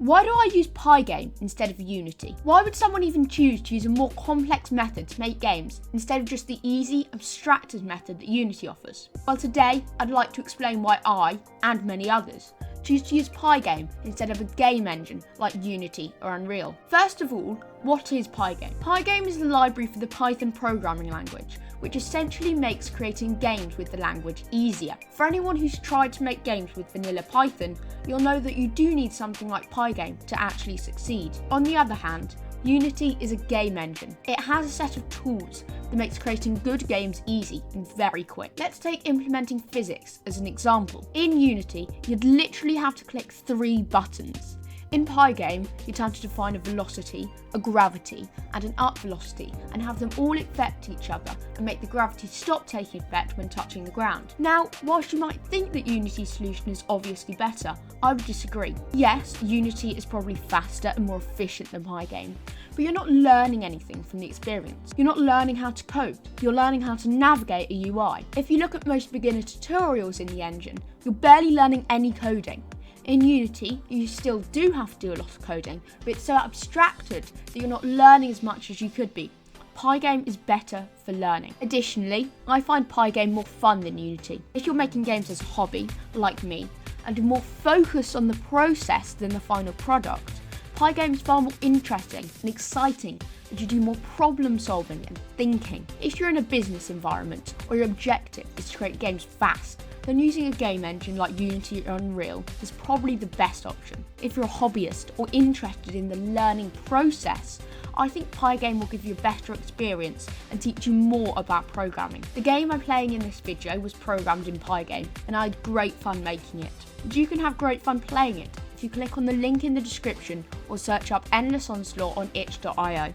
Why do I use pygame instead of Unity? Why would someone even choose to use a more complex method to make games instead of just the easy, abstracted method that Unity offers? Well, today I'd like to explain why I, and many others, choose to use pygame instead of a game engine like Unity or Unreal. First of all, what is pygame? Pygame is the library for the Python programming language, which essentially makes creating games with the language easier. For anyone who's tried to make games with vanilla Python, you'll know that you do need something like pygame to actually succeed. On the other hand, Unity is a game engine. It has a set of tools that makes creating good games easy and very quick. Let's take implementing physics as an example. In Unity, you'd literally have to click 3 buttons. In pygame, you'd have to define a velocity, a gravity, and an up velocity, and have them all affect each other and make the gravity stop taking effect when touching the ground. Now, whilst you might think that Unity's solution is obviously better, I would disagree. Yes, Unity is probably faster and more efficient than pygame, but you're not learning anything from the experience. You're not learning how to code, you're learning how to navigate a UI. If you look at most beginner tutorials in the engine, you're barely learning any coding. In Unity, you still do have to do a lot of coding, but it's so abstracted that you're not learning as much as you could be. Pygame is better for learning. Additionally, I find pygame more fun than Unity. If you're making games as a hobby, like me, and are more focused on the process than the final product, pygame is far more interesting and exciting as you do more problem solving and thinking. If you're in a business environment or your objective is to create games fast, then using a game engine like Unity or Unreal is probably the best option. If you're a hobbyist or interested in the learning process, I think pygame will give you a better experience and teach you more about programming. The game I'm playing in this video was programmed in pygame, and I had great fun making it. And you can have great fun playing it if you click on the link in the description or search up Endless Onslaught on itch.io.